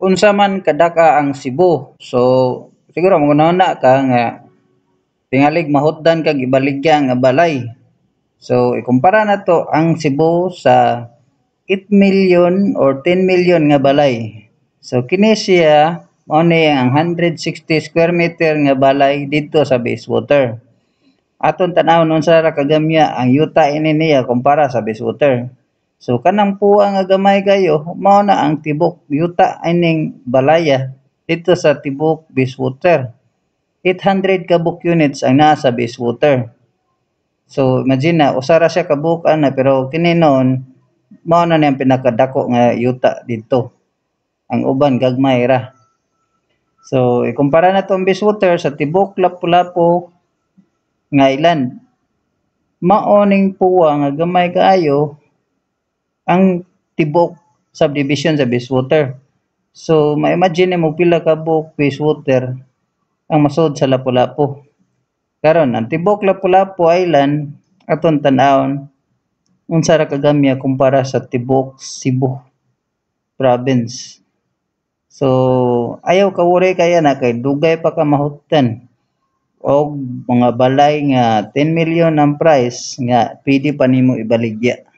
unsa man kadaka ang Cebu. So siguro mangunahuna ka nga tingalig mahutdan kag ibaligya nga balay. So ikumpara nato ang Cebu sa 8 million or 10 million nga balay. So kini siya mao ni ang 160 square meter nga balay didto sa Basewater. Aton tan-awon unsa ra kagamya ang yuta ini niya kumpara sa Basewater. So kanang puwa nga gamay kayo mao na ang tibok yuta ining balaya dito sa tibok Basewater. 800 ka book units ang naa sa Basewater. So imagine na usa ra siya ka book ana pero kini noon mao na niyang pinakadako nga yuta dito. Ang uban gagmay ra. So ikumpara na tong Basewater sa tibok Lapu-Lapu nga island. Mao ning puwa nga gamay kaayo ang tibok subdivision sa Basewater. So ma-imagine mo pila ka book Basewater ang masud sa Lapu-Lapu. Karon ang tibok Lapu-Lapu Island aton tan-awon unsa ra kagamya kumpara sa tibok Cebu province. So ayaw kawuri kaya na kay dugay pa ka mahutdan og mga balay nga 10 million ang price nga pwede pa nimo ibaligya.